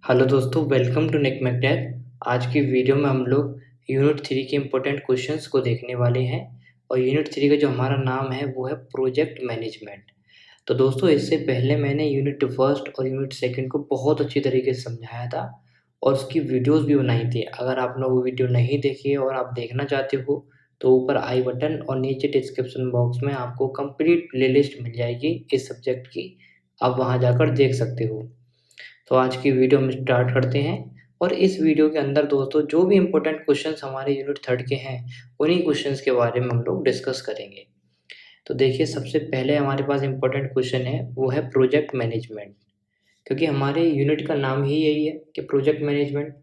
Hello दोस्तों, welcome to neck मैकटैक। आज की वीडियो में हम लोग यूनिट 3 के इम्पोर्टेंट क्वेश्चंस को देखने वाले हैं और यूनिट 3 का जो हमारा नाम है वो है प्रोजेक्ट मैनेजमेंट। तो दोस्तों, इससे पहले मैंने यूनिट फर्स्ट और यूनिट सेकंड को बहुत अच्छी तरीके से समझाया था और उसकी वीडियोस भी बनाई थी। अगर आपने वो वीडियो नहीं देखी है और आप देखना चाहते हो तो ऊपर आई बटन और नीचे डिस्क्रिप्शन बॉक्स में आपको कंप्लीट प्लेलिस्ट मिल जाएगी इस सब्जेक्ट की। आप वहाँ जाकर देख सकते हो। तो आज की वीडियो हम स्टार्ट करते हैं और इस वीडियो के अंदर दोस्तों जो भी इम्पोर्टेंट क्वेश्चंस हमारे यूनिट 3 के हैं उन्हीं क्वेश्चंस के बारे में हम लोग डिस्कस करेंगे। तो देखिए, सबसे पहले हमारे पास इम्पोर्टेंट क्वेश्चन है वो है प्रोजेक्ट मैनेजमेंट, क्योंकि हमारे यूनिट का नाम ही यही है कि प्रोजेक्ट मैनेजमेंट।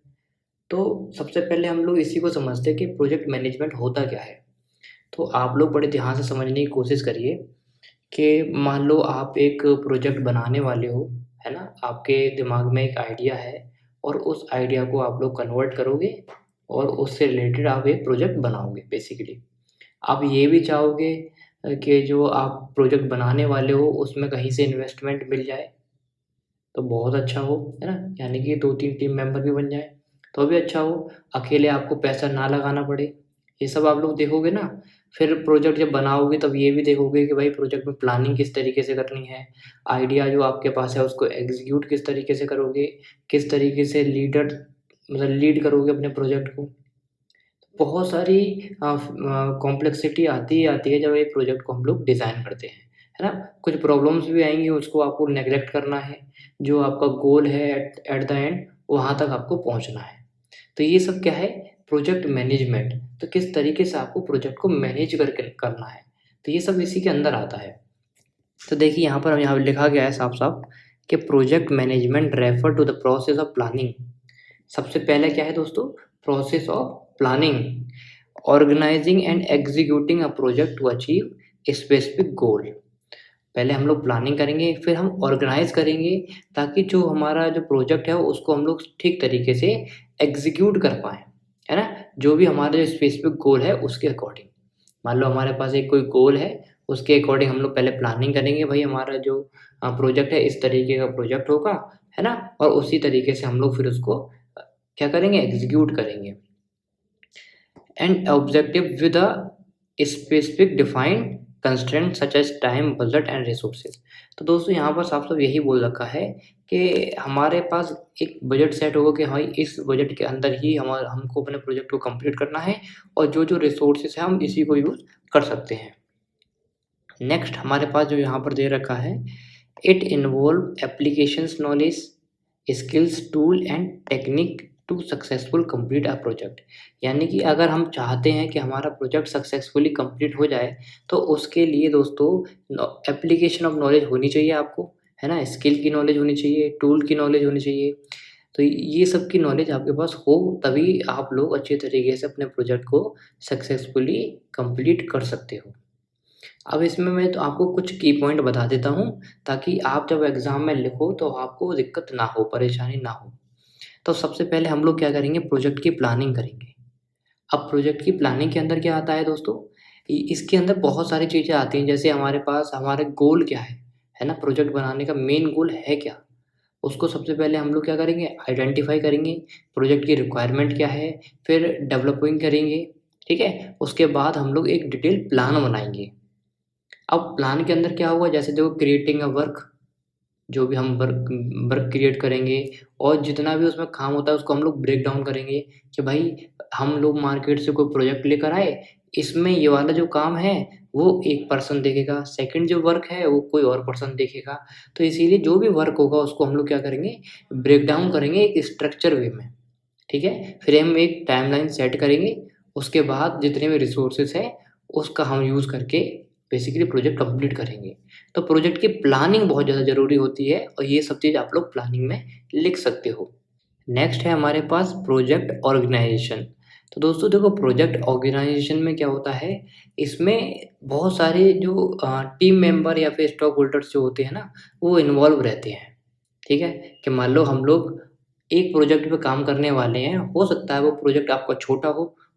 तो सबसे पहले हम लोग इसी को समझते हैं कि प्रोजेक्ट मैनेजमेंट होता क्या है। तो आप लोग बड़े ध्यान से समझने की कोशिश करिए कि मान लो आप एक प्रोजेक्ट बनाने वाले हो, है ना? आपके दिमाग में एक आइडिया है और उस आइडिया को आप लोग कन्वर्ट करोगे और उससे रिलेटेड आप एक प्रोजेक्ट बनाओगे बेसिकली। आप ये भी चाहोगे कि जो आप प्रोजेक्ट बनाने वाले हो उसमें कहीं से इन्वेस्टमेंट मिल जाए तो बहुत अच्छा हो, है ना? यानी कि 2-3 टीम मेंबर भी बन जाएँ तो भी अच्छा हो, अकेले आपको पैसा ना लगाना पड़े। ये सब आप लोग देखोगे ना। फिर प्रोजेक्ट जब बनाओगे तब ये भी देखोगे कि भाई प्रोजेक्ट में प्लानिंग किस तरीके से करनी है, आइडिया जो आपके पास है उसको एग्ज़ीक्यूट किस तरीके से करोगे, किस तरीके से लीड करोगे अपने प्रोजेक्ट को। बहुत सारी कॉम्प्लेक्सिटी आती ही आती है जब एक प्रोजेक्ट को हम लोग डिज़ाइन करते हैं, है ना? कुछ प्रॉब्लम्स भी आएँगी, उसको आपको नेगलेक्ट करना है। जो आपका गोल है एट एट द एंड वहाँ तक आपको पहुँचना है। तो ये सब क्या है? Project management. तो किस तरीके से आपको प्रोजेक्ट को मैनेज करके करना है, तो ये सब इसी के अंदर आता है। तो देखिए, यहाँ लिखा गया है साफ-साफ कि project management refer to the process of planning. सबसे पहले क्या है दोस्तों? Process of planning, organising and executing a project to achieve a specific goal. पहले हम लोग प्लानिंग करेंगे, फिर हम ऑर्गेनाइज करेंगे ताकि जो हमारा जो प्रोजेक्ट है उसको हम लोग ठीक तरीके से एग्जीक्यूट कर पाएँ, है ना? जो भी हमारा जो स्पेसिफिक गोल है उसके अकॉर्डिंग। मान लो हमारे पास एक कोई गोल है, उसके अकॉर्डिंग हम लोग पहले प्लानिंग करेंगे, भाई हमारा जो प्रोजेक्ट है इस तरीके का प्रोजेक्ट होगा, है ना? और उसी तरीके से हम लोग फिर उसको क्या करेंगे? एग्जीक्यूट करेंगे। And objective with a specific defined constraint such as time, budget and resources. तो दोस्तों, यहाँ पर साफ-साफ यही बोल रखा है कि हमारे पास एक बजट सेट होगा कि भाई इस बजट के अंदर ही हमको अपने प्रोजेक्ट को कंप्लीट करना है और जो-जो रिसोर्सेज हैं हम इसी को यूज़ कर सकते हैं। नेक्स्ट हमारे पास जो यहाँ पर दे रखा है, it involve applications knowledge, skills, tool and technique to successful complete a project. यानी कि अगर हम चाहते हैं कि हमारा प्रोजेक्ट सक्सेसफुली कंप्लीट हो जाए तो उसके लिए दोस्तों एप्लीकेशन ऑफ नॉलेज होनी चाहिए आपको, है ना? स्किल की नॉलेज होनी चाहिए, टूल की नॉलेज होनी चाहिए। तो ये सब की नॉलेज आपके पास हो तभी आप लोग अच्छे तरीके से अपने प्रोजेक्ट को सक्सेसफुली कंप्लीट कर सकते हो। अब इसमें मैं तो आपको कुछ की पॉइंट बता देता हूँ ताकि आप जब एग्ज़ाम में लिखो तो आपको दिक्कत ना हो, परेशानी ना हो। तो सबसे पहले हम लोग क्या करेंगे? प्रोजेक्ट की प्लानिंग करेंगे। अब प्रोजेक्ट की प्लानिंग के अंदर क्या आता है दोस्तों? इ इसके अंदर बहुत सारी चीज़ें आती हैं, जैसे हमारे पास हमारे गोल क्या है ना? प्रोजेक्ट बनाने का मेन गोल है क्या? उसको सबसे पहले हम लोग क्या करेंगे? आइडेंटिफ़ाई करेंगे, प्रोजेक्ट की रिक्वायरमेंट क्या है, फिर डेवलपिंग करेंगे, ठीक है? उसके बाद हम लोग एक डिटेल प्लान बनाएँगे। अब प्लान के अंदर क्या होगा? जैसे देखो, क्रिएटिंग अ वर्क, जो भी हम वर्क वर्क क्रिएट करेंगे और जितना भी उसमें काम होता है उसको हम लोग ब्रेक डाउन करेंगे कि भाई हम लोग मार्केट से कोई प्रोजेक्ट लेकर आए, इसमें ये वाला जो काम है वो एक पर्सन देखेगा, सेकंड जो वर्क है वो कोई और पर्सन देखेगा। तो इसीलिए जो भी वर्क होगा उसको हम लोग क्या करेंगे? ब्रेक डाउन करेंगे एक स्ट्रक्चर वे में, ठीक है? फिर हम एक टाइमलाइन सेट करेंगे, उसके बाद जितने भी रिसोर्सेज़ हैं उसका हम यूज़ करके बेसिकली प्रोजेक्ट कंप्लीट करेंगे। तो प्रोजेक्ट की प्लानिंग बहुत ज़्यादा ज़रूरी होती है और ये सब चीज़ आप लोग प्लानिंग में लिख सकते हो। नेक्स्ट है हमारे पास प्रोजेक्ट ऑर्गेनाइज़ेशन। तो दोस्तों देखो, प्रोजेक्ट ऑर्गेनाइज़ेशन में क्या होता है, इसमें बहुत सारे जो टीम मेंबर या फिर स्टॉक होल्डर्स जो होते हैं ना, वो इन्वॉल्व रहते हैं, ठीक है? कि मान लो हम लोग एक प्रोजेक्ट पे काम करने वाले हैं, हो सकता है वो प्रोजेक्ट आपका छोटा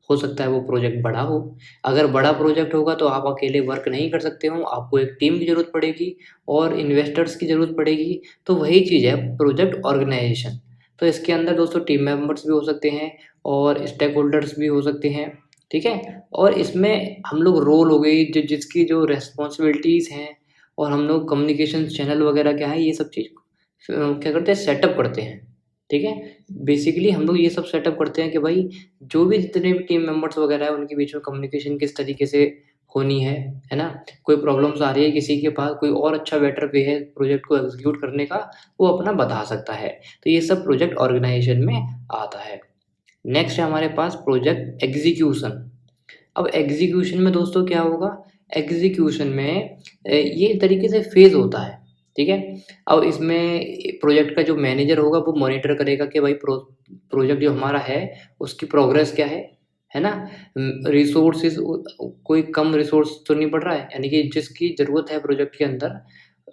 हो सकता है वो प्रोजेक्ट बड़ा हो। अगर बड़ा प्रोजेक्ट होगा तो आप अकेले वर्क नहीं कर सकते हो, आपको एक टीम की ज़रूरत पड़ेगी और इन्वेस्टर्स की ज़रूरत पड़ेगी। तो वही चीज़ है प्रोजेक्ट ऑर्गेनाइज़ेशन। तो इसके अंदर दोस्तों टीम मेंबर्स भी हो सकते हैं और स्टेक होल्डर्स भी हो सकते हैं, ठीक है। और इसमें हम लोग रोल हो गई जिसकी जो रेस्पॉन्सिबिलिटीज़ हैं और हम लोग कम्युनिकेशन चैनल वगैरह क्या है ये सब चीज़ क्या करते हैं, सेटअप करते हैं, ठीक है। बेसिकली हम लोग ये सब सेटअप करते हैं कि भाई जो भी जितने भी टीम मेंबर्स वगैरह है उनके बीच में कम्युनिकेशन किस तरीके से होनी है ना। कोई प्रॉब्लम्स आ रही है किसी के पास, कोई और अच्छा बेटर वे है प्रोजेक्ट को एग्जीक्यूट करने का, वो अपना बता सकता है। तो ये सब प्रोजेक्ट ऑर्गेनाइजेशन में आता है। नेक्स्ट है हमारे पास प्रोजेक्ट एग्जीक्यूशन। अब एग्जीक्यूशन में दोस्तों क्या होगा, एग्जीक्यूशन में ये तरीके से फेज होता है, ठीक है। अब इसमें प्रोजेक्ट का जो मैनेजर होगा वो मॉनिटर करेगा कि भाई प्रोजेक्ट जो हमारा है उसकी प्रोग्रेस क्या है ना। रिसोर्सेज कोई कम रिसोर्स तो नहीं पड़ रहा है, यानी कि जिसकी ज़रूरत है प्रोजेक्ट के अंदर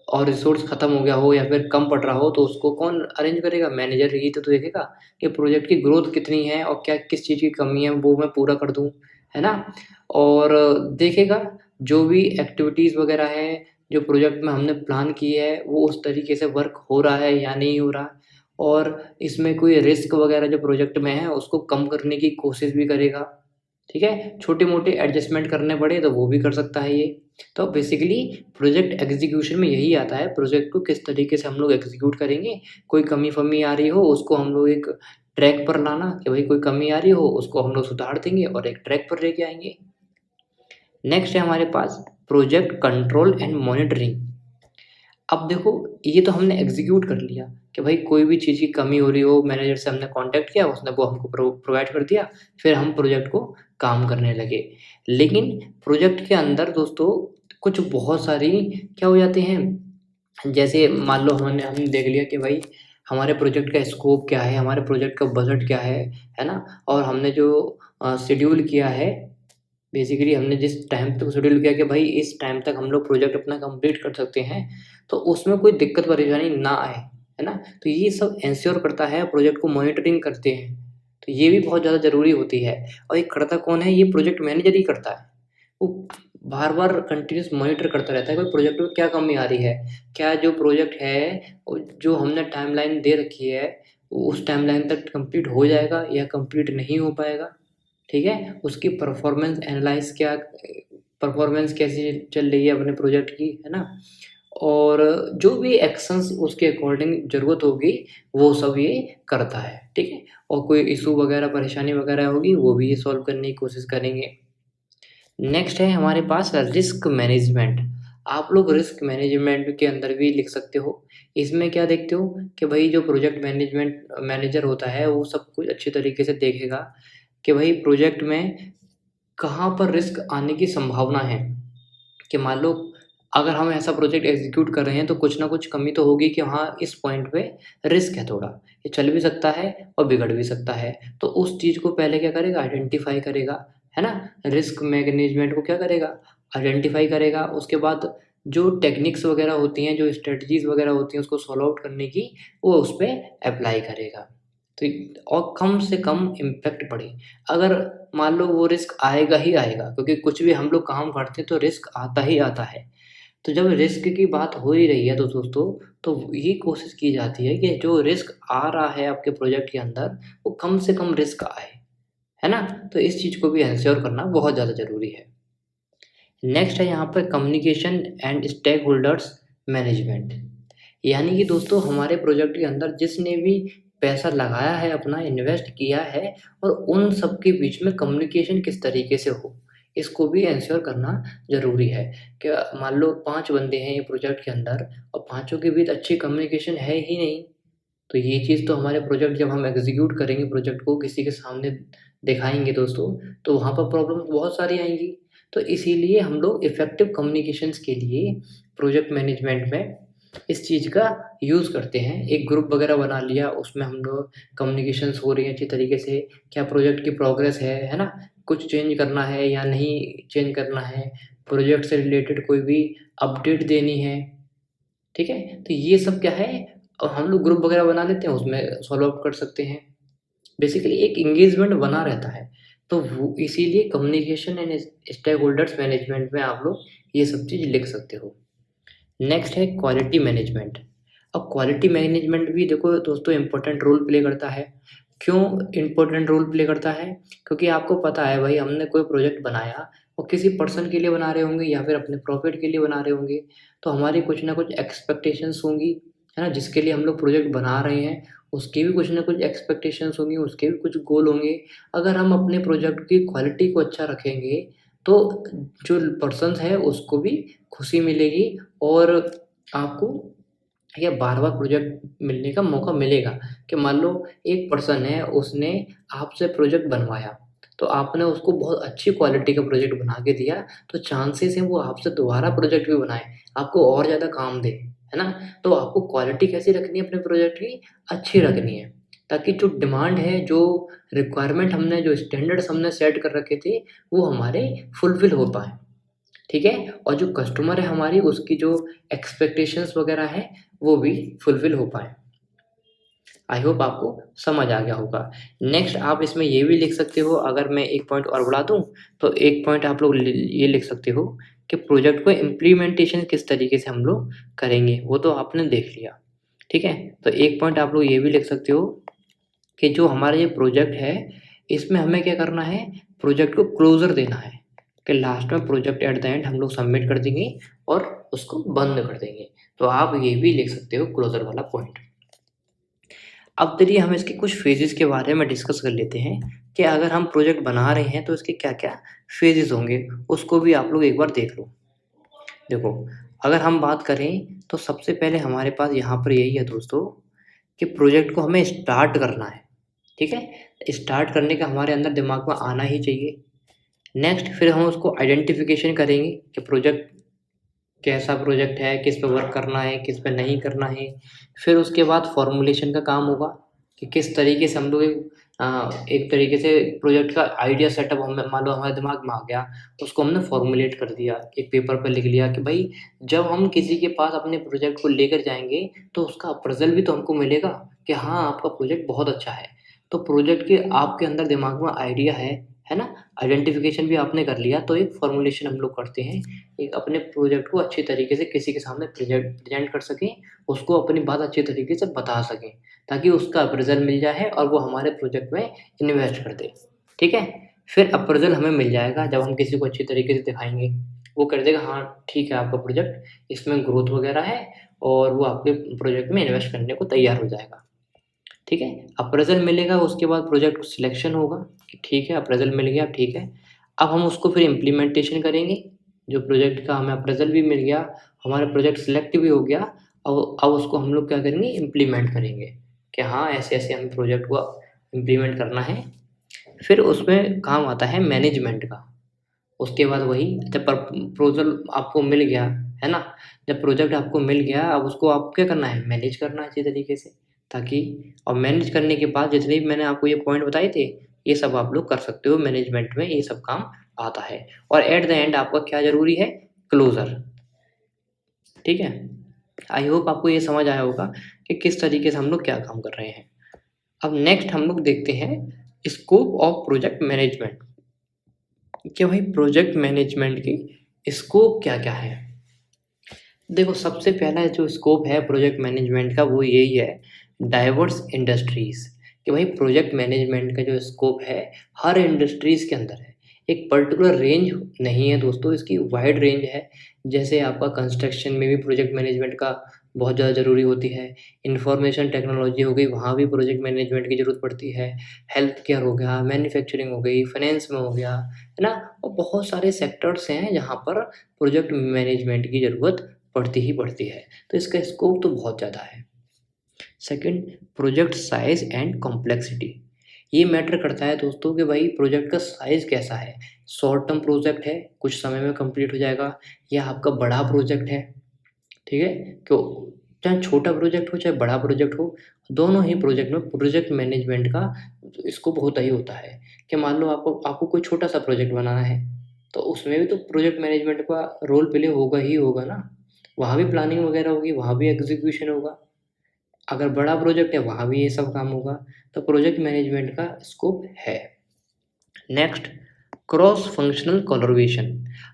और रिसोर्स खत्म हो गया हो या फिर कम पड़ रहा हो तो उसको कौन अरेंज करेगा, मैनेजर ही तो देखेगा कि प्रोजेक्ट की ग्रोथ कितनी है और क्या किस चीज़ की कमी है वो मैं पूरा कर दूँ, है ना। और देखेगा जो भी एक्टिविटीज़ वगैरह है जो प्रोजेक्ट में हमने प्लान की है वो उस तरीके से वर्क हो रहा है या नहीं हो रहा, और इसमें कोई रिस्क वगैरह जो प्रोजेक्ट में है उसको कम करने की कोशिश भी करेगा, ठीक है। छोटे-मोटे एडजस्टमेंट करने पड़े तो वो भी कर सकता है ये। तो बेसिकली प्रोजेक्ट एग्जीक्यूशन में यही आता है, प्रोजेक्ट को किस तरीके से हम लोग एग्जीक्यूट करेंगे, कोई कमी-फमी आ रही हो उसको हम लोग एक ट्रैक पर लाना कि भाई कोई कमी आ रही हो उसको हम लोग सुधार देंगे और एक ट्रैक पर लेके आएँगे। नेक्स्ट है हमारे पास प्रोजेक्ट कंट्रोल एंड मॉनिटरिंग। अब देखो ये तो हमने एग्जीक्यूट कर लिया कि भाई कोई भी चीज़ की कमी हो रही हो, मैनेजर से हमने कॉन्टैक्ट किया, उसने वो हमको प्रोवाइड कर दिया, फिर हम प्रोजेक्ट को काम करने लगे। लेकिन प्रोजेक्ट के अंदर दोस्तों कुछ बहुत सारी क्या हो जाते हैं, जैसे मान लो हमने देख लिया कि भाई हमारे प्रोजेक्ट का स्कोप क्या है, हमारे प्रोजेक्ट का बजट क्या है ना? और हमने जो शेड्यूल किया है, बेसिकली हमने जिस टाइम तक शेड्यूल किया कि भाई इस टाइम तक हम लोग प्रोजेक्ट अपना कंप्लीट कर सकते हैं, तो उसमें कोई दिक्कत परेशानी ना आए, है ना? तो ये सब एंश्योर करता है, प्रोजेक्ट को मॉनिटरिंग करते हैं, तो ये भी बहुत ज़्यादा ज़रूरी होती है। और ये करता कौन है? ये प्रोजेक्ट मैनेजर ही करता है। वो बार-बार कंटीन्यूअस मॉनिटर करता रहता है कि प्रोजेक्ट में क्या कमी आ रही है, क्या जो प्रोजेक्ट है जो हमने टाइमलाइन दे रखी है, उस टाइमलाइन तक कंप्लीट हो जाएगा या कंप्लीट नहीं हो पाएगा, ठीक है? उसकी परफॉर्मेंस कैसी चल रही है अपने प्रोजेक्ट की, है ना? और जो भी एक्शंस उसके अकॉर्डिंग ज़रूरत होगी, वो सब ये करता है, ठीक है? और कोई इश्यू वगैरह, परेशानी वगैरह होगी, वो भी ये सॉल्व करने की कोशिश करेंगे। नेक्स्ट है हमारे पास रिस्क मैनेजमेंट। आप लोग रिस्क मैनेजमेंट के अंदर भी लिख सकते हो। इसमें क्या देखते हो कि भाई जो प्रोजेक्ट मैनेजमेंट मैनेजर होता है, वो सब कुछ अच्छे तरीके से देखेगा कि भाई प्रोजेक्ट में कहाँ पर रिस्क आने की संभावना है। कि मान लो अगर हम ऐसा प्रोजेक्ट एग्जीक्यूट कर रहे हैं तो कुछ ना कुछ कमी तो होगी कि हाँ, इस पॉइंट पे रिस्क है थोड़ा, ये चल भी सकता है और बिगड़ भी सकता है। तो उस चीज़ को पहले क्या करेगा, आइडेंटिफ़ाई करेगा, है ना? रिस्क मैनेजमेंट को क्या करेगा, आइडेंटिफ़ाई करेगा। उसके बाद जो टेक्निक्स वगैरह होती हैं, जो स्ट्रेटजीज़ वगैरह होती हैं उसको सॉल्व आउट करने की, वो उस पे अप्लाई करेगा। तो और कम से कम इम्पैक्ट पड़े। अगर मान लो वो रिस्क आएगा ही आएगा, क्योंकि कुछ भी हम लोग काम करते हैं तो रिस्क आता ही आता है। तो जब रिस्क की बात हो ही रही है तो दोस्तों, तो ये कोशिश की जाती है कि जो रिस्क आ रहा है आपके प्रोजेक्ट के अंदर, वो कम से कम रिस्क आए, है ना? तो इस चीज़ को भी एंश्योर करना बहुत ज़्यादा ज़रूरी है। नेक्स्ट है यहाँ पर communication and stakeholders management. यानी कि दोस्तों हमारे प्रोजेक्ट के अंदर जिसने भी पैसा लगाया है, अपना इन्वेस्ट किया है, और उन सब के बीच में कम्युनिकेशन किस तरीके से हो, इसको भी एंश्योर करना ज़रूरी है। क्या मान लो 5 बंदे हैं ये प्रोजेक्ट के अंदर और पाँचों के बीच अच्छी कम्युनिकेशन है ही नहीं, तो ये चीज़ तो हमारे प्रोजेक्ट जब हम एग्ज़ीक्यूट करेंगे, प्रोजेक्ट को किसी के सामने दिखाएँगे दोस्तों, तो वहाँ पर प्रॉब्लम्स बहुत सारी आएँगी। तो इसीलिए हम लोग इफ़ेक्टिव कम्युनिकेशंस के लिए प्रोजेक्ट मैनेजमेंट में इस चीज़ का यूज़ करते हैं। एक ग्रुप वगैरह बना लिया, उसमें हम लोग कम्युनिकेशंस हो रही हैं अच्छी तरीके से, क्या प्रोजेक्ट की प्रोग्रेस है ना? कुछ चेंज करना है या नहीं चेंज करना है, प्रोजेक्ट से रिलेटेड कोई भी अपडेट देनी है, ठीक है? तो ये सब क्या है, हम लोग ग्रुप वगैरह बना लेते हैं, उसमें सॉल्व आउट कर सकते हैं। बेसिकली एक एंगेजमेंट बना रहता है। तो वो इसीलिए communication and stakeholders management में आप लोग ये सब चीज़ लिख सकते हो। नेक्स्ट है क्वालिटी मैनेजमेंट। अब क्वालिटी मैनेजमेंट भी देखो दोस्तों इम्पोर्टेंट रोल प्ले करता है। क्यों इम्पोर्टेंट रोल प्ले करता है? क्योंकि आपको पता है भाई हमने कोई प्रोजेक्ट बनाया और किसी पर्सन के लिए बना रहे होंगे या फिर अपने प्रॉफिट के लिए बना रहे होंगे, तो हमारी कुछ ना कुछ एक्सपेक्टेशंस होंगी, है ना? जिसके लिए हम लोग प्रोजेक्ट बना रहे हैं, उसकी भी कुछ ना कुछ एक्सपेक्टेशंस होंगी, उसके भी कुछ गोल होंगे। अगर हम अपने प्रोजेक्ट की क्वालिटी को अच्छा रखेंगे, तो जो पर्सन्स है उसको भी खुशी मिलेगी और आपको या बार-बार प्रोजेक्ट मिलने का मौका मिलेगा कि मान लो एक पर्सन है, उसने आपसे प्रोजेक्ट बनवाया, तो आपने उसको बहुत अच्छी क्वालिटी का प्रोजेक्ट बना के दिया, तो चांसेस हैं वो आपसे दोबारा प्रोजेक्ट भी बनाए, आपको और ज़्यादा काम दे, है ना? तो आपको क्वालिटी कैसी रखनी है अपने प्रोजेक्ट की? अच्छी रखनी है, ताकि जो डिमांड है, जो रिक्वायरमेंट हमने जो स्टैंडर्ड्स हमने सेट कर रखे थे, वो हमारे फुलफ़िल हो पाएँ। ठीक है? और जो कस्टमर है हमारी उसकी जो एक्सपेक्टेशंस वगैरह हैं, वो भी फुलफ़िल हो पाएँ। आई होप आपको समझ आ गया होगा। नेक्स्ट आप इसमें ये भी लिख सकते हो, अगर मैं एक पॉइंट और बढ़ा दूँ, तो एक पॉइंट आप लोग ये लिख सकते हो कि प्रोजेक्ट को इम्प्लीमेंटेशन किस तरीके से हम लोग करेंगे, वो तो आपने देख लिया। ठीक है? तो एक पॉइंट आप लोग ये भी लिख सकते हो कि जो हमारा ये प्रोजेक्ट है, इसमें हमें क्या करना है, प्रोजेक्ट को क्लोज़र देना है, कि लास्ट में प्रोजेक्ट एट द एंड हम लोग सबमिट कर देंगे और उसको बंद कर देंगे। तो आप ये भी लिख सकते हो क्लोज़र वाला पॉइंट। अब चलिए हम इसके कुछ फ़ेजेज़ के बारे में डिस्कस कर लेते हैं कि अगर हम प्रोजेक्ट बना रहे हैं तो इसके क्या-क्या फ़ेजेज़ होंगे, उसको भी आप लोग एक बार देख लो। देखो, अगर हम बात करें तो सबसे पहले हमारे पास यहाँ पर यही है दोस्तों कि प्रोजेक्ट को हमें स्टार्ट करना है, ठीक है? स्टार्ट करने का हमारे अंदर दिमाग में आना ही चाहिए। नेक्स्ट फिर हम उसको आइडेंटिफ़िकेशन करेंगे कि प्रोजेक्ट कैसा प्रोजेक्ट है, किस पे वर्क करना है, किस पे नहीं करना है। फिर उसके बाद फ़ॉर्मूलेशन का काम होगा कि किस तरीके से हम लोग एक तरीके से प्रोजेक्ट का आइडिया सेटअप हमें मान लो हमारे दिमाग में आ गया, उसको हमने फ़ॉर्मूलेट कर दिया, एक पेपर पे लिख लिया कि भई जब हम किसी के पास अपने प्रोजेक्ट को लेकर जाएँगे, तो उसका अप्रेज़ल भी तो हमको मिलेगा कि हाँ, आपका प्रोजेक्ट बहुत अच्छा है। तो प्रोजेक्ट के आपके अंदर दिमाग में आइडिया है ना? आइडेंटिफ़िकेशन भी आपने कर लिया, तो एक फ़ॉर्मूलेशन हम लोग करते हैं एक अपने प्रोजेक्ट को अच्छी तरीके से किसी के सामने प्रेज़ेंट कर सकें, उसको अपनी बात अच्छे तरीके से बता सकें, ताकि उसका अप्रेज़ल मिल जाए और वो हमारे प्रोजेक्ट में इन्वेस्ट कर दे, ठीक है? फिर अप्रेज़ल हमें मिल जाएगा जब हम किसी को अच्छी तरीके से दिखाएँगे, वो कर देगा हाँ, ठीक है आपका प्रोजेक्ट इसमें ग्रोथ वग़ैरह है और वो आपके प्रोजेक्ट में इन्वेस्ट करने को तैयार हो जाएगा, ठीक है? अप्रेज़ल मिलेगा उसके बाद प्रोजेक्ट सिलेक्शन होगा कि ठीक है अप्रेज़ल मिल गया, ठीक है। अब हम उसको फिर इम्प्लीमेंटेशन करेंगे जो प्रोजेक्ट का हमें अप्रेज़ल भी मिल गया, हमारा प्रोजेक्ट सिलेक्ट भी हो गया, अब उसको हम लोग क्या करेंगे इम्प्लीमेंट करेंगे, कि हाँ, ऐसे-ऐसे हमें प्रोजेक्ट को इम्प्लीमेंट करना है। फिर उसमें काम आता है मैनेजमेंट का, उसके बाद वही जब प्रपोज़ल आपको मिल गया, है ना? जब प्रोजेक्ट आपको मिल गया, अब उसको आपको क्या करना है, मैनेज करना है अच्छी तरीके से, ताकि और मैनेज करने के बाद जितने भी मैंने आपको ये पॉइंट बताए थे, ये सब आप लोग कर सकते हो मैनेजमेंट में, ये सब काम आता है और एट द एंड आपका क्या ज़रूरी है, क्लोज़र, ठीक है? आई होप आपको ये समझ आया होगा कि किस तरीके से हम लोग क्या काम कर रहे हैं। अब नेक्स्ट हम लोग देखते हैं स्कोप ऑफ प्रोजेक्ट मैनेजमेंट कि भाई प्रोजेक्ट मैनेजमेंट की स्कोप क्या-क्या है? देखो सबसे पहला जो स्कोप है प्रोजेक्ट मैनेजमेंट का वो यही है डाइवर्स इंडस्ट्रीज़ कि भाई प्रोजेक्ट मैनेजमेंट का जो स्कोप है हर इंडस्ट्रीज़ के अंदर है। एक पर्टिकुलर रेंज नहीं है दोस्तों इसकी वाइड रेंज है। जैसे आपका कंस्ट्रक्शन में भी प्रोजेक्ट मैनेजमेंट का बहुत ज़्यादा ज़रूरी होती है। इन्फॉर्मेशन टेक्नोलॉजी हो गई वहाँ भी प्रोजेक्ट मैनेजमेंट की ज़रूरत पड़ती है। हेल्थ केयर हो गया, मैन्युफैक्चरिंग हो गई, फाइनेंस में हो गया, है ना? और बहुत सारे सेक्टर्स हैं जहाँ पर प्रोजेक्ट मैनेजमेंट की ज़रूरत पड़ती ही पड़ती है, तो इसका स्कोप तो बहुत ज़्यादा है। Second project size and complexity ये मैटर करता है दोस्तों कि भाई प्रोजेक्ट का साइज़ कैसा है, शॉर्ट टर्म प्रोजेक्ट है, कुछ समय में कंप्लीट हो जाएगा या आपका बड़ा प्रोजेक्ट है, ठीक है? तो चाहे छोटा प्रोजेक्ट हो, चाहे बड़ा प्रोजेक्ट हो, दोनों ही प्रोजेक्ट में प्रोजेक्ट मैनेजमेंट का स्कोप होता ही होता है कि मान लो आपको आपको कोई छोटा-सा प्रोजेक्ट बनाना है, तो उसमें भी तो प्रोजेक्ट मैनेजमेंट का रोल प्ले होगा ही होगा ना। वहाँ भी प्लानिंग वगैरह होगी, वहाँ भी एग्ज़ीक्यूशन होगा। अगर बड़ा प्रोजेक्ट है, वहाँ भी ये सब काम होगा, तो प्रोजेक्ट मैनेजमेंट का स्कोप है। Next cross functional collaboration.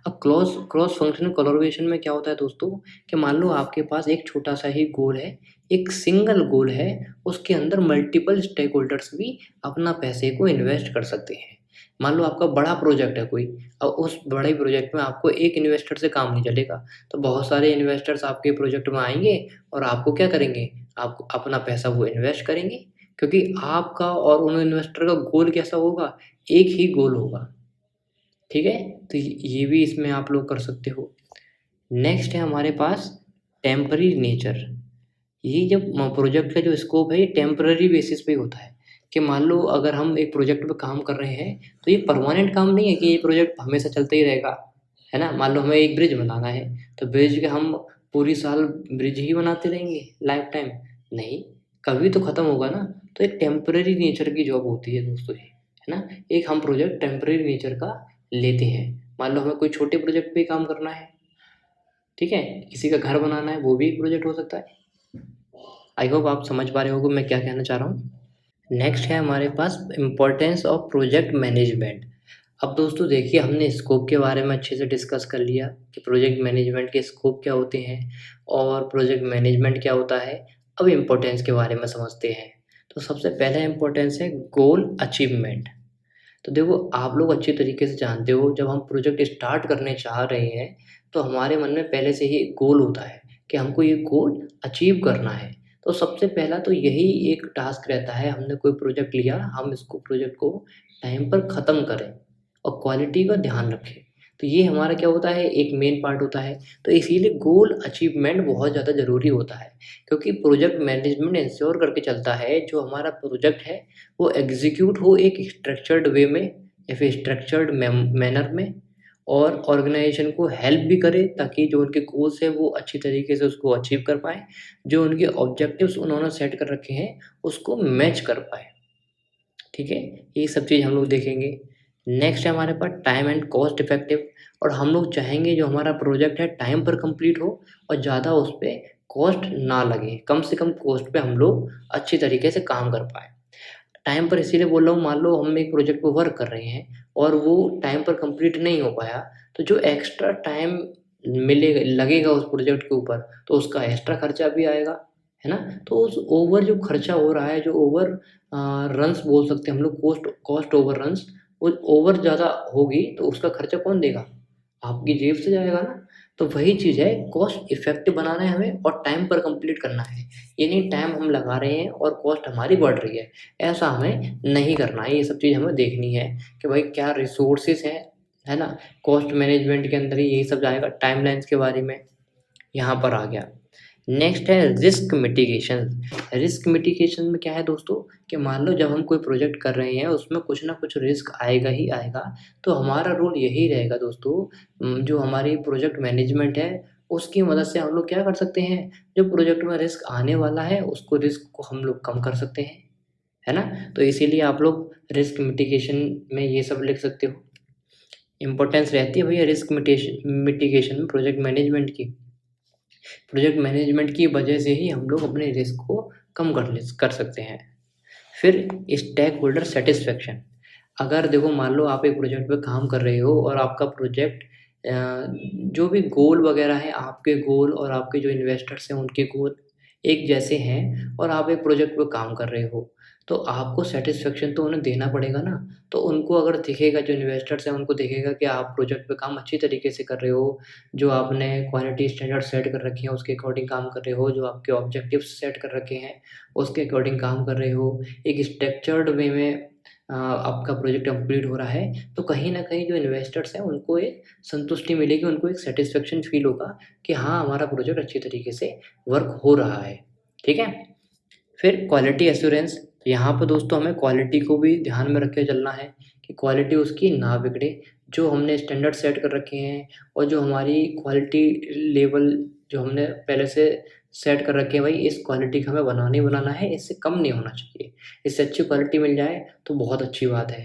अब क्रॉस फंक्शनल कोलैबोरेशन में क्या होता है दोस्तों कि मान लो आपके पास एक छोटा सा ही गोल है, एक सिंगल गोल है, उसके अंदर मल्टीपल स्टेक होल्डर्स भी अपना पैसे को इन्वेस्ट कर सकते हैं। मान लो आपका बड़ा प्रोजेक्ट है कोई, और उस बड़े प्रोजेक्ट में आपको एक इन्वेस्टर से काम नहीं चलेगा, तो बहुत सारे इन्वेस्टर्स आपके प्रोजेक्ट में आएंगे और आपको क्या करेंगे, आपको अपना पैसा वो इन्वेस्ट करेंगे, क्योंकि आपका और उन इन्वेस्टर का गोल कैसा होगा, एक ही गोल होगा। ठीक है, तो ये भी इसमें आप लोग कर सकते हो। नेक्स्ट है हमारे पास टेम्पररी नेचर। ये जब प्रोजेक्ट का जो स्कोप है ये टेम्पररी बेसिस पे होता है, कि मान लो अगर हम एक प्रोजेक्ट पे काम कर रहे हैं तो ये परमानेंट काम नहीं है कि ये प्रोजेक्ट हमेशा चलता ही रहेगा, है ना। मान लो हमें एक ब्रिज बनाना है, तो ब्रिज के हम पूरी साल ब्रिज ही बनाते रहेंगे लाइफ टाइम, नहीं, कभी तो ख़त्म होगा ना। तो एक टेम्पररी नेचर की जॉब होती है दोस्तों ये, है ना। एक हम प्रोजेक्ट टेम्पररी नेचर का लेते हैं। मान लो हमें कोई छोटे प्रोजेक्ट पे काम करना है, ठीक है, किसी का घर बनाना है, वो भी एक प्रोजेक्ट हो सकता है। आई होप आप समझ पा रहे होगे मैं क्या कहना चाह रहा हूँ। नेक्स्ट है हमारे पास इम्पोर्टेंस ऑफ प्रोजेक्ट मैनेजमेंट। अब दोस्तों देखिए, हमने स्कोप के बारे में अच्छे से डिस्कस कर लिया कि प्रोजेक्ट मैनेजमेंट के स्कोप क्या होते हैं और प्रोजेक्ट मैनेजमेंट क्या होता है। अब इम्पोर्टेंस के बारे में समझते हैं। तो सबसे पहला इम्पोर्टेंस है गोल अचीवमेंट। तो देखो, आप लोग अच्छी तरीके से जानते हो, जब हम प्रोजेक्ट स्टार्ट करने चाह रहे हैं तो हमारे मन में पहले से ही एक गोल होता है कि हमको ये गोल अचीव करना है। तो सबसे पहला तो यही एक टास्क रहता है, हमने कोई प्रोजेक्ट लिया, हम इसको प्रोजेक्ट को टाइम पर ख़त्म करें और क्वालिटी का ध्यान रखें। तो ये हमारा क्या होता है, एक मेन पार्ट होता है। तो इसीलिए गोल अचीवमेंट बहुत ज़्यादा ज़रूरी होता है, क्योंकि प्रोजेक्ट मैनेजमेंट इंश्योर करके चलता है जो हमारा प्रोजेक्ट है वो एग्जीक्यूट हो एक स्ट्रक्चर्ड वे में या फिर स्ट्रक्चर्ड मैनर में, और ऑर्गेनाइजेशन को हेल्प भी करे ताकि जो उनके गोल्स है वो अच्छी तरीके से उसको अचीव कर पाएँ, जो उनके ऑब्जेक्टिव्स उन्होंने सेट कर रखे हैं उसको मैच कर पाएँ। ठीक है, ये सब चीज़ हम लोग देखेंगे। नेक्स्ट है हमारे पास टाइम एंड कॉस्ट इफेक्टिव। और हम लोग चाहेंगे जो हमारा प्रोजेक्ट है टाइम पर कंप्लीट हो और ज़्यादा उस पे कॉस्ट ना लगे, कम से कम कॉस्ट पे हम लोग अच्छी तरीके से काम कर पाएँ। टाइम पर इसीलिए बोल रहा हूँ, मान लो हम एक प्रोजेक्ट पे वर्क कर रहे हैं और वो टाइम पर कंप्लीट नहीं हो पाया, तो जो एक्स्ट्रा टाइम मिलेगा लगेगा उस प्रोजेक्ट के ऊपर, तो उसका एक्स्ट्रा खर्चा भी आएगा, है ना। तो उस ओवर जो खर्चा हो रहा है, जो ओवर रन्स बोल सकते हैं हम लोग, कॉस्ट ओवर रन्स, वो ओवर ज़्यादा होगी तो उसका खर्चा कौन देगा, आपकी जेब से जाएगा ना। तो वही चीज़ है, कॉस्ट इफेक्टिव बनाना है हमें और टाइम पर कंप्लीट करना है। ये नहीं टाइम हम लगा रहे हैं और कॉस्ट हमारी बढ़ रही है, ऐसा हमें नहीं करना है। ये सब चीज़ हमें देखनी है कि भाई क्या रिसोर्सेज हैं, है ना। कॉस्ट मैनेजमेंट के अंदर ही यही सब जाएगा, टाइमलाइंस के बारे में यहाँ पर आ गया। नेक्स्ट है रिस्क मिटिगेशन। रिस्क मिटिगेशन में क्या है दोस्तों कि मान लो जब हम कोई प्रोजेक्ट कर रहे हैं उसमें कुछ ना कुछ रिस्क आएगा ही आएगा, तो हमारा रोल यही रहेगा दोस्तों, जो हमारी प्रोजेक्ट मैनेजमेंट है उसकी मदद से हम लोग क्या कर सकते हैं, जो प्रोजेक्ट में रिस्क आने वाला है उसको रिस्क को हम लोग कम कर सकते हैं, है ना। तो इसीलिए आप लोग रिस्क मिटिगेशन में ये सब लिख सकते हो। इम्पोर्टेंस रहती है भैया रिस्क मिटिगेशन में प्रोजेक्ट मैनेजमेंट की। प्रोजेक्ट मैनेजमेंट की वजह से ही हम लोग अपने रिस्क को कम कर सकते हैं। फिर स्टेक होल्डर सेटिस्फेक्शन। अगर देखो, मान लो आप एक प्रोजेक्ट पे काम कर रहे हो और आपका प्रोजेक्ट जो भी गोल वगैरह है, आपके गोल और आपके जो इन्वेस्टर्स हैं उनके गोल एक जैसे हैं और आप एक प्रोजेक्ट पे काम कर रहे हो, तो आपको सेटिस्फेक्शन तो उन्हें देना पड़ेगा ना। तो उनको अगर दिखेगा, जो इन्वेस्टर्स हैं उनको दिखेगा कि आप प्रोजेक्ट पे काम अच्छी तरीके से कर रहे हो, जो आपने क्वालिटी स्टैंडर्ड सेट कर रखे हैं उसके अकॉर्डिंग काम कर रहे हो, जो आपके ऑब्जेक्टिव्स सेट कर रखे हैं उसके अकॉर्डिंग काम कर रहे हो, एक स्ट्रक्चर्ड वे में आपका प्रोजेक्ट कंप्लीट हो रहा है, तो कहीं न कहीं जो इन्वेस्टर्स हैं उनको एक संतुष्टि मिलेगी, उनको एक सैटिस्फैक्शन फ़ील होगा कि हाँ, हमारा प्रोजेक्ट अच्छी तरीके से वर्क हो रहा है। ठीक है? फिर क्वालिटी एश्योरेंस। यहाँ पर दोस्तों हमें क्वालिटी को भी ध्यान में रख के चलना है कि क्वालिटी उसकी ना बिगड़े। जो हमने स्टैंडर्ड सेट कर रखे हैं और जो हमारी क्वालिटी लेवल जो हमने पहले से सेट कर रखे हैं, भाई इस क्वालिटी का हमें बनाना ही बनाना है, इससे कम नहीं होना चाहिए। इससे अच्छी क्वालिटी मिल जाए तो बहुत अच्छी बात है।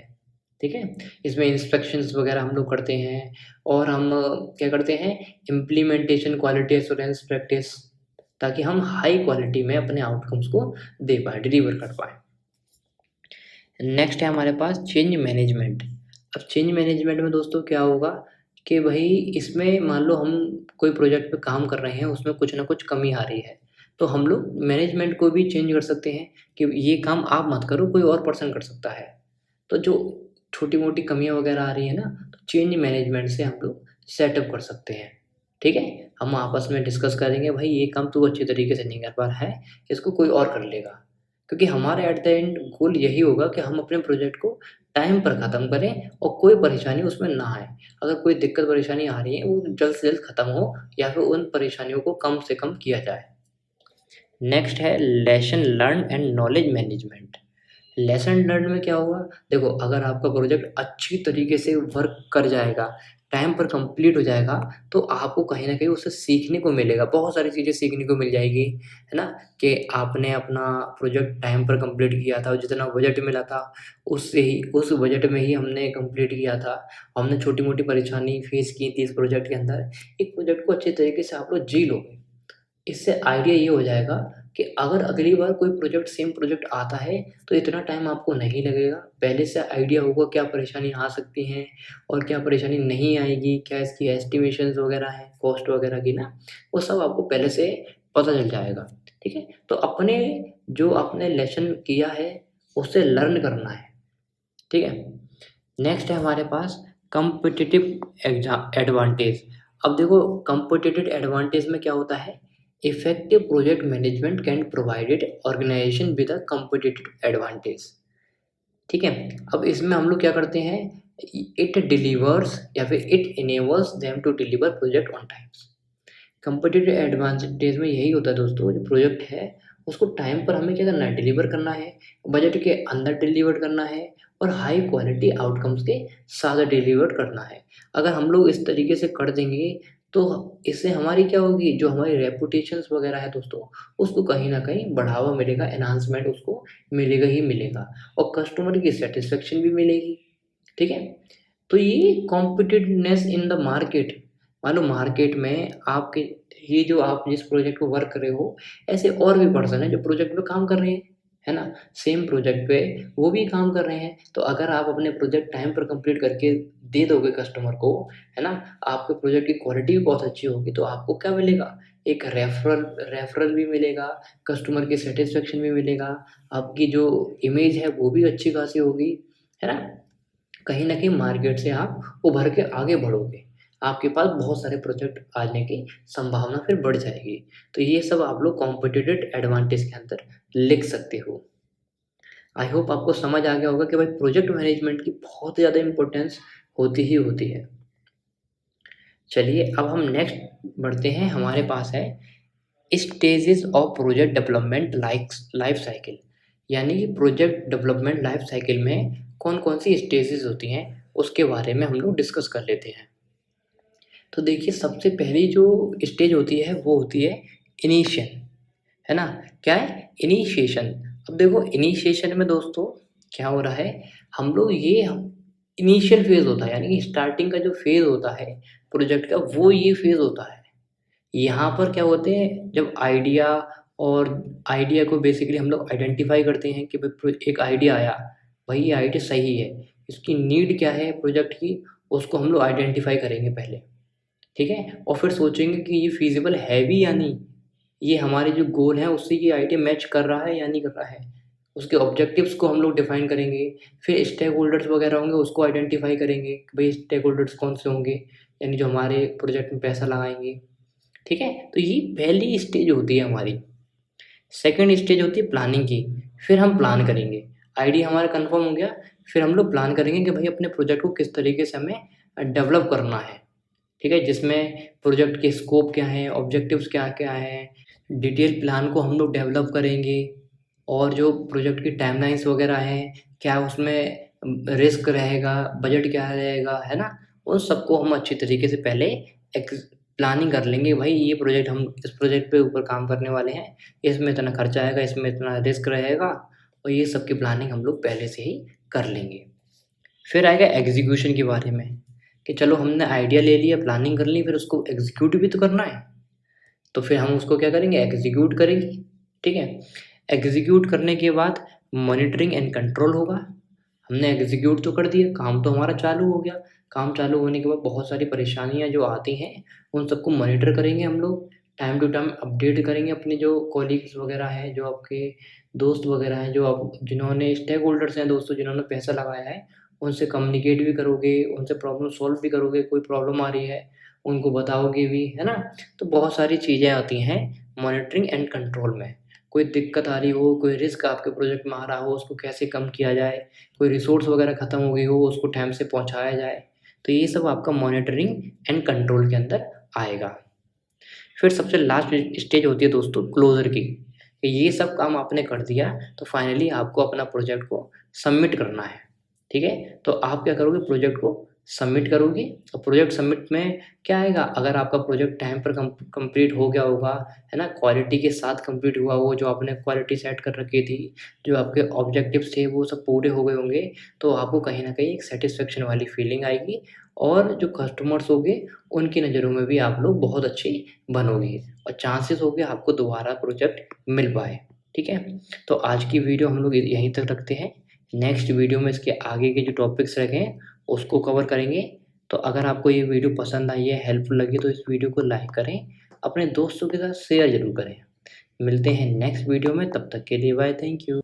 ठीक है? इसमें इंस्पेक्शंस वगैरह हम लोग करते हैं और हम क्या करते हैं, इम्प्लीमेंटेशन क्वालिटी एश्योरेंस प्रैक्टिस, ताकि हम हाई क्वालिटी में अपने आउटकम्स को दे पाएँ, डिलीवर कर पाएँ। नेक्स्ट है हमारे पास चेंज मैनेजमेंट। अब चेंज मैनेजमेंट में दोस्तों क्या होगा कि भाई इसमें मान लो हम कोई प्रोजेक्ट पे काम कर रहे हैं, उसमें कुछ ना कुछ कमी आ रही है, तो हम लोग मैनेजमेंट को भी चेंज कर सकते हैं कि ये काम आप मत करो, कोई और पर्सन कर सकता है। तो जो छोटी-मोटी कमियाँ वगैरह आ रही है ना, तो चेंज मैनेजमेंट से हम लोग सेटअप कर सकते हैं। ठीक है? हम आपस में डिस्कस करेंगे, भाई ये काम तू अच्छे तरीके से नहीं कर पा रहा है, इसको कोई और कर लेगा। क्योंकि हमारा एट द एंड गोल यही होगा कि हम अपने प्रोजेक्ट को टाइम पर ख़त्म करें और कोई परेशानी उसमें ना आए। अगर कोई दिक्कत परेशानी आ रही है, वो जल्द से जल्द ख़त्म हो या फिर उन परेशानियों को कम से कम किया जाए। नेक्स्ट है lesson learn and knowledge management. Lesson learn में क्या होगा, देखो अगर आपका प्रोजेक्ट अच्छी तरीके से वर्क कर जाएगा, टाइम पर कंप्लीट हो जाएगा, तो आपको कहीं न कहीं उससे सीखने को मिलेगा, बहुत सारी चीज़ें सीखने को मिल जाएगी, है ना? कि आपने अपना प्रोजेक्ट टाइम पर कंप्लीट किया था और जितना बजट मिला था, उससे ही उस बजट में ही हमने कंप्लीट किया था। हमने छोटी-मोटी परेशानी फेस की थी इस प्रोजेक्ट के अंदर। एक प्रोजेक्ट को अच्छे तरीके से आप लोग जी लोगे। इससे आइडिया ये हो जाएगा कि अगर अगली बार कोई प्रोजेक्ट सेम प्रोजेक्ट आता है, तो इतना टाइम आपको नहीं लगेगा। पहले से आइडिया होगा क्या परेशानी आ सकती हैं और क्या परेशानी नहीं आएगी, क्या इसकी एस्टिमेशंस वगैरह हैं, कॉस्ट वगैरह की ना, वो सब आपको पहले से पता चल जाएगा। ठीक है? तो अपने जो आपने लेसन किया है, उससे लर्न करना है। ठीक है? नेक्स्ट है हमारे पास कॉम्पिटिटिव एडवांटेज। अब देखो कॉम्पिटिटिव एडवांटेज में क्या होता है, effective project management can provided organisation with a competitive advantage. ठीक है, अब इसमें हम लोग क्या करते हैं, इट डिलीवर्स या फिर it enables them to deliver project on times. Competitive advantage में यही होता है दोस्तों, जो प्रोजेक्ट है उसको टाइम पर हमें क्या करना है, डिलीवर करना है, बजट के अंदर डिलीवर करना है और हाई क्वालिटी आउटकम्स के साथ डिलीवर करना है। अगर हम लोग इस तरीके से कर देंगे तो इससे हमारी क्या होगी, जो हमारी रेपुटेशंस वगैरह है दोस्तों, उसको कहीं न कहीं बढ़ावा मिलेगा, एनहांसमेंट उसको मिलेगा ही मिलेगा और कस्टमर की सैटिस्फैक्शन भी मिलेगी। ठीक है? तो ये कॉम्पिटिटिवनेस इन द मार्केट, मान लो मार्केट में आपके ये जो आप जिस प्रोजेक्ट पे वर्क कर रहे हो, ऐसे और भी पर्सन हैं जो प्रोजेक्ट पे काम कर रहे हैं, है ना? सेम प्रोजेक्ट पे वो भी काम कर रहे हैं, तो अगर आप अपने प्रोजेक्ट टाइम पर कंप्लीट करके दे दोगे कस्टमर को, है ना? आपके प्रोजेक्ट की क्वालिटी भी बहुत अच्छी होगी, तो आपको क्या मिलेगा? एक रेफरल भी मिलेगा, कस्टमर की सैटिस्फैक्शन भी मिलेगा, आपकी जो इमेज है वो भी अच्छी खासी होगी, है ना? कहीं न कहीं मार्केट से आप उभर के आगे बढ़ोगे। आपके पास बहुत सारे प्रोजेक्ट आने की संभावना फिर बढ़ जाएगी। तो ये सब आप लोग कॉम्पिटिटिव एडवांटेज के अंदर लिख सकते हो। आई होप आपको समझ आ गया होगा कि भाई प्रोजेक्ट मैनेजमेंट की बहुत ज़्यादा इम्पोर्टेंस होती ही होती है। चलिए अब हम नेक्स्ट बढ़ते हैं, हमारे पास है stages of project development life cycle. यानी कि प्रोजेक्ट डेवलपमेंट लाइफ साइकिल में कौन-कौन सी स्टेजेस होती हैं, उसके बारे में हम लोग डिस्कस कर लेते हैं। तो देखिए सबसे पहली जो स्टेज होती है वो होती है इनिशियल, है ना? क्या है? इनिशिएशन। अब देखो इनिशिएशन में दोस्तों क्या हो रहा है, हम लोग ये इनिशियल फेज़ होता है, यानी कि स्टार्टिंग का जो फेज़ होता है प्रोजेक्ट का, वो ये फेज़ होता है। यहाँ पर क्या होते हैं, जब आइडिया और आइडिया को बेसिकली हम लोग आइडेंटिफ़ाई करते हैं कि भाई एक आइडिया आया, भाई ये आइडिया सही है, इसकी नीड क्या है प्रोजेक्ट की, उसको हम लोग आइडेंटिफ़ाई करेंगे पहले। ठीक है? और फिर सोचेंगे कि ये फ़ीज़िबल है भी या नहीं, ये हमारे जो गोल हैं उससे ये आइडिया मैच कर रहा है या नहीं कर रहा है। उसके ऑब्जेक्टिव्स को हम लोग डिफ़ाइन करेंगे, फिर स्टेक होल्डर्स वगैरह होंगे उसको आइडेंटिफ़ाई करेंगे कि भई स्टेक होल्डर्स कौन से होंगे, यानी जो हमारे प्रोजेक्ट में पैसा लगाएँगे। ठीक है? तो ये पहली स्टेज होती है हमारी। सेकंड स्टेज होती है प्लानिंग की, फिर हम प्लान करेंगे। आइडिया हमारा कन्फर्म हो गया, फिर हम लोग प्लान करेंगे कि भाई अपने प्रोजेक्ट को किस तरीके से हमें डेवलप करना है। ठीक है? जिसमें प्रोजेक्ट के स्कोप क्या हैं, ऑब्जेक्टिव्स क्या-क्या हैं, डिटेल प्लान को हम लोग डेवलप करेंगे और जो प्रोजेक्ट की टाइमलाइन्स वगैरह हैं, क्या उसमें रिस्क रहेगा, बजट क्या रहेगा, है ना? उन सबको हम अच्छी तरीके से पहले प्लानिंग कर लेंगे, भाई ये प्रोजेक्ट हम इस प्रोजेक्ट पे ऊपर काम करने वाले हैं, इसमें इतना खर्चा आएगा, इसमें इतना रिस्क रहेगा और ये सब की प्लानिंग हम लोग पहले से ही कर लेंगे। फिर आएगा एग्ज़ीक्यूशन के बारे में, कि चलो हमने आइडिया ले लिया, प्लानिंग कर ली, फिर उसको एग्ज़ीक्यूट भी तो करना है। तो फिर हम उसको क्या करेंगे, एग्ज़ीक्यूट करेंगे। ठीक है? एग्ज़ीक्यूट करने के बाद मॉनिटरिंग एंड कंट्रोल होगा। हमने एग्जीक्यूट तो कर दिया, काम तो हमारा चालू हो गया। काम चालू होने के बाद बहुत सारी परेशानियाँ जो आती हैं, उन सबको मॉनिटर करेंगे हम लोग। टाइम टू टाइम अपडेट करेंगे अपने जो कॉलीग्स वगैरह हैं, जो आपके दोस्त वगैरह हैं, जो आप जिन्होंने स्टेक होल्डर्स हैं दोस्तों, जिन्होंने पैसा लगाया है, उनसे कम्युनिकेट भी करोगे, उनसे प्रॉब्लम सॉल्व भी करोगे। कोई प्रॉब्लम आ रही है, उनको बताओगे भी, है ना? तो बहुत सारी चीज़ें आती हैं मॉनिटरिंग एंड कंट्रोल में। कोई दिक्कत आ रही हो, कोई रिस्क आपके प्रोजेक्ट में आ रहा हो, उसको कैसे कम किया जाए, कोई रिसोर्स वगैरह ख़त्म हो गई हो, उसको टाइम से पहुँचाया जाए। तो ये सब आपका मॉनिटरिंग एंड कंट्रोल के अंदर आएगा। फिर सबसे लास्ट स्टेज होती है दोस्तों क्लोज़र की, कि ये सब काम आपने कर दिया, तो फाइनली आपको अपना प्रोजेक्ट को सबमिट करना है, ठीक है? तो आप क्या करोगे, प्रोजेक्ट को सबमिट करोगे। और प्रोजेक्ट सबमिट में क्या आएगा, अगर आपका प्रोजेक्ट टाइम पर कंप्लीट हो गया होगा, है ना, क्वालिटी के साथ कंप्लीट हुआ हो, जो आपने क्वालिटी सेट कर रखी थी, जो आपके ऑब्जेक्टिव्स थे वो सब पूरे हो गए होंगे, तो आपको कहीं न कहीं एक सैटिस्फैक्शन वाली फीलिंग आएगी। और जो कस्टमर्स होंगे, उनकी नज़रों में भी आप लोग बहुत अच्छे बनोगे और चांसेस हो गए आपको दोबारा प्रोजेक्ट मिल पाए, ठीक है? तो आज की वीडियो हम लोग यहीं तक रखते हैं। नेक्स्ट वीडियो में इसके आगे के जो टॉपिक्स रखें उसको कवर करेंगे। तो अगर आपको ये वीडियो पसंद आई है, हेल्पफुल लगी, तो इस वीडियो को लाइक करें, अपने दोस्तों के साथ शेयर ज़रूर करें। मिलते हैं नेक्स्ट वीडियो में, तब तक के लिए बाय, थैंक यू।